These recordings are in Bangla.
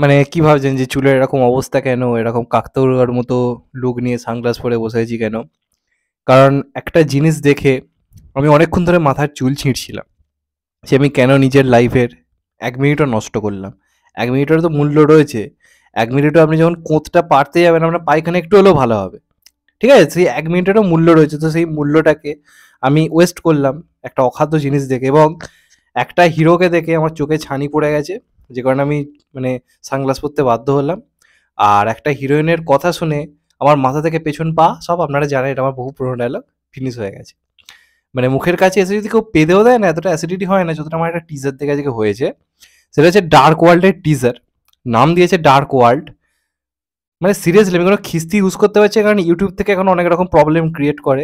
মানে কি ভাবছেন যে চুলের এরকম অবস্থা কেন? এরকম কাকতাড়ুয়ার মতো লুক নিয়ে সানগ্লাস পরে বসে আছি কেন? কারণ একটা জিনিস দেখে আমি অনেকক্ষণ ধরে মাথার চুল ছিঁড়ছিলাম। যে আমি কেন নিজের লাইফের ১ মিনিটও নষ্ট করলাম? ১ মিনিটেরও তো মূল্য রয়েছে। ১ মিনিটও আপনি যখন কোঁতটা পাড়তে যাবেন আপনার পায়খানা একটু হলেও ভালো হবে। ঠিক আছে? সেই ১ মিনিটেরও মূল্য রয়েছে। তো সেই মূল্যটাকে আমি ওয়েস্ট করলাম একটা অখাদ্য জিনিস দেখে এবং একটা হিরোকে দেখে আমার চোখে ছানি পড়ে গেছে। যে কারণে আমি মানে সানগ্লাস পরতে বাধ্য হলাম। আর একটা হিরোইনের কথা শুনে আমার মাথা থেকে পেছন পা সব আপনারা জানেন এটা আমার বহু পুরনো ডায়লগ ফিনিশ হয়ে গেছে। মানে মুখের কাছে এসে যদি কেউ পেদেও দেয় না এতটা অ্যাসিডিটি হয় না যতটা আমার একটা টিজার দেখে আজকে হয়েছে। সেটা হচ্ছে ডার্ক ওয়ার্ল্ডের টিজার। নাম দিয়েছে ডার্ক ওয়ার্ল্ড। মানে সিরিয়াসলি আমি কোনো খিস্তি ইউজ করতে পারছি না কারণ ইউটিউব থেকে এখন অনেক রকম প্রবলেম ক্রিয়েট করে।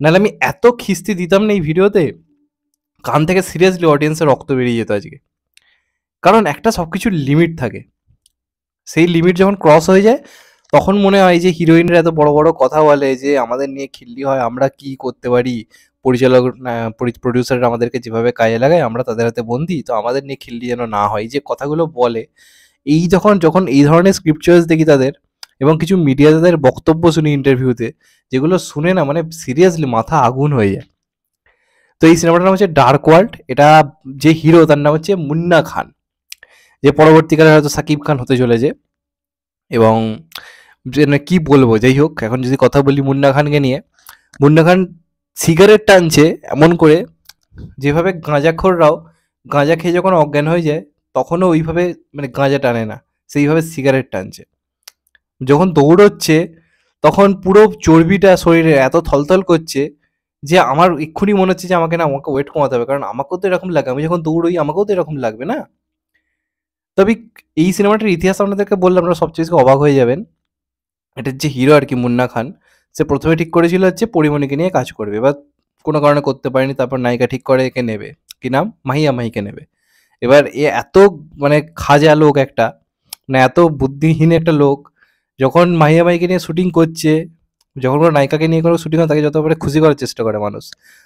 নাহলে আমি এত খিস্তি দিতাম না এই ভিডিওতে, কান থেকে সিরিয়াসলি অডিয়েন্সের রক্ত বেরিয়ে যেত আজকে। কারণ একটা সব কিছুর লিমিট থাকে। সেই লিমিট যখন ক্রস হয়ে যায় তখন মনে হয় যে হিরোইনরা এত বড় বড় কথা বলে যে আমাদের নিয়ে খিল্লি হয়, আমরা কি করতে পারি, পরিচালক প্রডিউসাররা আমাদেরকে যেভাবে কাজে লাগায় আমরা তাদের হাতে বন্দি, তো আমাদের নিয়ে খিল্লি যেন না হয়, এই যে কথাগুলো বলে। এই যখন যখন এই ধরনের স্ক্রিপচার্স দেখি তাদের এবং কিছু মিডিয়া তাদের বক্তব্য শুনি ইন্টারভিউতে, যেগুলো শুনে না মানে সিরিয়াসলি মাথা আগুন হয়ে যায়। তো এই সিনেমাটার নাম হচ্ছে ডার্ক ওয়ার্ল্ড। এটা যে হিরো তার নাম হচ্ছে মুন্না খান, যে পরবর্তীকালে হয়তো সাকিব খান হতে চলেছে। এবং যে না কি বলবো, যাই হোক এখন যদি কথা বলি মুন্না খানকে নিয়ে, মুন্না খান সিগারেট টানছে এমন করে যেভাবে গাঁজাখোররাও গাঁজা খেয়ে যখন অজ্ঞান হয়ে যায় তখনও ওইভাবে মানে গাঁজা টানে না, সেইভাবে সিগারেট টানছে। যখন দৌড়চ্ছে তখন পুরো চর্বিটা শরীরে এত থলথল করছে যে আমার এক্ষুনি মনে হচ্ছে যে আমাকে ওয়েট কমাতে হবে, কারণ আমাকেও তো এরকম লাগে, আমি যখন দৌড়ই আমাকেও তো এরকম লাগবে না। তবে এই সিনেমাটার ইতিহাস আপনাদেরকে বললে আপনারা সবচেয়ে বেশি অবাক হয়ে যাবেন। এটার যে হিরো আর কি মুন্না খান, সে প্রথমে ঠিক করেছিল হচ্ছে পরিমণিকে নিয়ে কাজ করবে, এবার কোনো কারণে করতে পারেনি, তারপর নায়িকা ঠিক করে একে নেবে, কি নাম, মাহিয়া মাহিকে নেবে। এবার এ এত মানে খাজা লোক একটা, মানে এত বুদ্ধিহীন একটা লোক, যখন মাহিয়া মাহিকে নিয়ে শুটিং করছে, যখন কোনো নায়িকাকে নিয়ে কোনো শুটিং হয় তাকে যত পারে খুশি করার চেষ্টা করে মানুষ।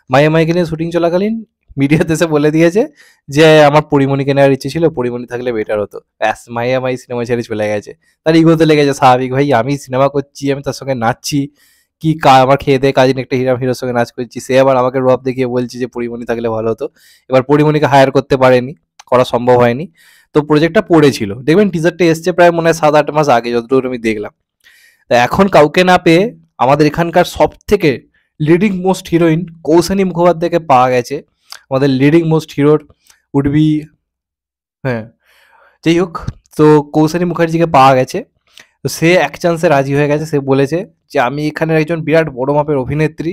মাহিয়া মাহিকে নিয়ে শুটিং চলাকালীন মিডিয়াতে এসে বলে দিয়েছে যে আমার পরিমণিকে নেওয়ার ইচ্ছে ছিল, পরিমণি থাকলে বেটার হতো, ব্যাস মাহিয়া মাহি সিনেমা ছেড়ে চলে গেছে। তার ইগোতে লেগেছে, স্বাভাবিক ভাই, আমি সিনেমা করছি, আমি তার সঙ্গে নাচছি, কি আমার খেয়ে দিয়ে কাজিন একটা হিরোর সঙ্গে নাচ করছি, সে আবার আমাকে রব দেখিয়ে বলছে যে পরিমণি থাকলে ভালো হতো। এবার পরিমণিকে হায়ার করতে পারেনি, করা সম্ভব হয়নি। তো প্রজেক্টটা পড়েছিল, দেখবেন টিজারটা এসছে প্রায় মনে হয় ৭-৮ মাস আগে যতদূর আমি দেখলাম। তা এখন কাউকে না পেয়ে আমাদের এখানকার সব থেকে লিডিং মোস্ট হিরোইন কৌশানী মুখোপাধ্যায়কে পাওয়া গেছে। আমাদের লিডিং মোস্ট হিরোর উড বি, হ্যাঁ, যাই হোক, তো কৌশানী মুখার্জিকে পাওয়া গেছে। তো সে এক চান্সে রাজি হয়ে গেছে, সে বলেছে যে আমি এখানের একজন বিরাট বড় মাপের অভিনেত্রী,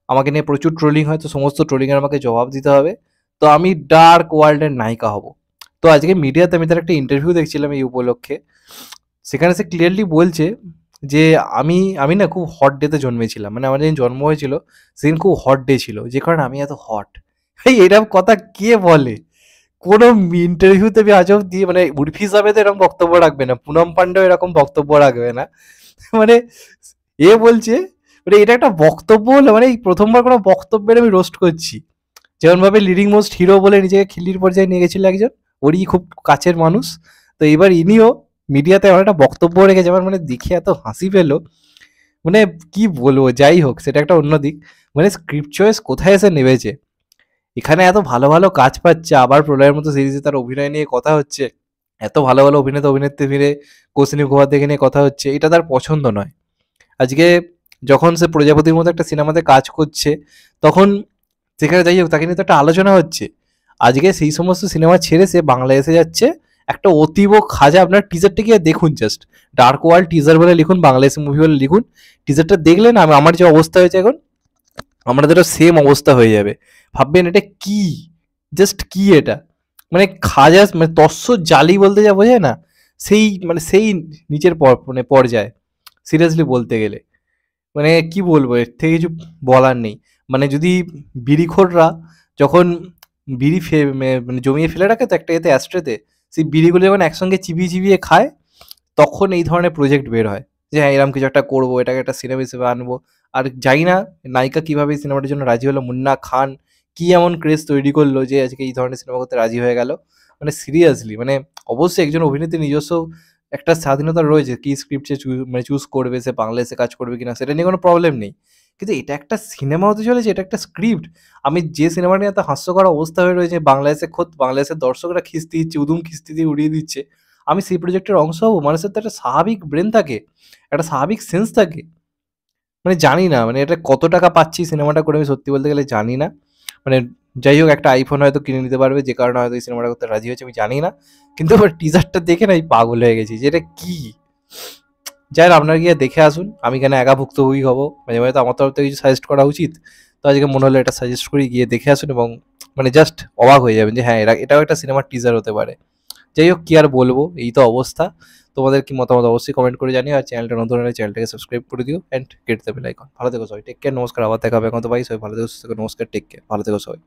আমাকে নিয়ে প্রচুর ট্রোলিং হয়, তো সমস্ত ট্রোলিংয়ের আমাকে জবাব দিতে হবে, তো আমি ডার্ক ওয়ার্ল্ডের নায়িকা হব। তো আজকে মিডিয়াতে আমি তার একটা ইন্টারভিউ দেখছিলাম এই উপলক্ষে, সেখানে সে ক্লিয়ারলি বলছে যে আমি আমি না খুব হট ডেতে জন্মেছিলাম, মানে আমার যেদিন জন্ম হয়েছিল সেদিন খুব হট ডে ছিল, যে কারণে আমি এত হট। এই এরকম কথা কে বলে? কোনো ইন্টারভিউতে আমি আজব দিয়ে মানে উর্ফি হিসাবে তো এরকম বক্তব্য রাখবে না, পুনম পান্ডেও এরকম বক্তব্য রাখবে না। মানে এ বলছে, মানে এটা একটা বক্তব্য হলো, মানে এই প্রথমবার কোনো বক্তব্যের আমি রোস্ট করছি। যেমনভাবে লিডিং মোস্ট হিরো বলে নিজেকে খিল্লির পর্যায়ে নিয়ে গেছিল একজন, ওরই খুব কাছের মানুষ, তো এবার ইনিও মিডিয়াতে এমন একটা বক্তব্য রেখেছে আমার মানে দেখে এত হাসি পেলো, মানে কি বলবো, যাই হোক সেটা একটা অন্য দিক। মানে স্ক্রিপ্ট চয়েস কোথায় এসে নেমেছে, এখানে এত ভালো ভালো কাজ পাচ্ছে, আবার প্রলয়ের মতো সিরিজে তার অভিনয় নিয়ে কথা হচ্ছে, এত ভালো ভালো অভিনেতা অভিনেত্রী ফিরে কৌশিনী মুখোপাধ্যায়কে নিয়ে কথা হচ্ছে, এটা তার পছন্দ নয়। আজকে যখন সে প্রজাপতির মতো একটা সিনেমাতে কাজ করছে তখন সেখানে যাই হোক তাকে নিয়ে তো একটা আলোচনা হচ্ছে। আজকে সেই সমস্ত সিনেমা ছেড়ে সে বাংলায় এসে যাচ্ছে একটা অতীব খাজা, আপনার টিজারটা গিয়ে দেখুন, জাস্ট ডার্ক ওয়ার্ল্ড টিজার বলে লিখুন, বাংলাদেশি মুভি বলে লিখুন, টিজারটা দেখলে না আমার যে অবস্থা হয়েছে এখন আমাদেরও সেম অবস্থা হয়ে যাবে। ভাববেন এটা কি, জাস্ট কি এটা, মানে খাজা মানে তস্য জালি বলতে যা বোঝায় না, সেই মানে সেই নিচের মানে পর্যায়ে সিরিয়াসলি বলতে গেলে, মানে কি বলবো, এর থেকে কিছু বলার নেই। মানে যদি বিড়িখোররা যখন বিড়ি মানে জমিয়ে ফেলে রাখে তো একটা এতে অ্যাস্ট্রেতে, সেই বিড়িগুলো যখন একসঙ্গে চিবিয়ে চিবিয়ে খায় তখন এই ধরনের প্রজেক্ট বের হয় যে হ্যাঁ এরকম কিছু একটা করবো, এটাকে একটা সিনেমা হিসেবে আনবো। আর জানি না নায়িকা কিভাবে এই সিনেমাটার জন্য রাজি হলো, মুন্না খান কি এমন ক্রেজ তৈরি করলো যে আজকে এই ধরনের সিনেমা করতে রাজি হয়ে গেল। মানে সিরিয়াসলি মানে অবশ্যই একজন অভিনেত্রীর নিজস্ব একটা স্বাধীনতা রয়েছে কি স্ক্রিপ্ট সে চুজ করবে, সে বাংলায় এসে কাজ করবে কিনা সেটা নিয়ে কোনো প্রবলেম নেই। কিন্তু এটা একটা সিনেমা হতে চলেছে, এটা একটা স্ক্রিপ্ট। আমি যে সিনেমা নিয়ে এত হাস্যকর অবস্থা হয়ে রয়েছে, বাংলাদেশে খোদ বাংলাদেশের দর্শকরা খিস্তি দিচ্ছে, উদুম খিস্তি দিয়ে উড়িয়ে দিচ্ছে। আমি সেই প্রজেক্টের অংশ হবো? মানুষের তো একটা স্বাভাবিক ব্রেন থাকে, একটা স্বাভাবিক সেন্স থাকে। মানে জানি না মানে এটা কত টাকা পাচ্ছি সিনেমাটা করে আমি সত্যি বলতে গেলে জানি না। মানে যাই হোক একটা আইফোন হয়তো কিনে নিতে পারবে, যে কারণে হয়তো এই সিনেমাটা করতে রাজি হয়েছে আমি জানি না। কিন্তু আবার টিজারটা দেখে না আমি পাগল হয়ে গেছি যে এটা কি। যাই হোক আপনারা গিয়ে দেখে আসুন, আমি কেন একা ভুক্তভোগী হবো, মাঝে মাঝে তো আমার তরফ থেকে কিছু সাজেস্ট করা উচিত। তো আজকে মনে হলো এটা সাজেস্ট করি, গিয়ে দেখে আসুন এবং মানে জাস্ট অবাক হয়ে যাবেন যে হ্যাঁ এটাও একটা সিনেমার টিজার হতে পারে। যাই হোক কি আর বলবো, এই তো অবস্থা। তোমাদের কি মতামত অবশ্যই কমেন্ট করে জানিও, আর চ্যানেলটা নতুন হলে চ্যানেলটাকে সাবস্ক্রাইব করে দিও and get the bell icon. ভালো থেকো সবাই, টেক কেয়ার, নমস্কার, আবার দেখা হবে এখন তো ভাই, সবাই ভালো থেকো সুস্থ থেকো, নমস্কার, টেক কেয়ার, ভালো থেকো সবাই।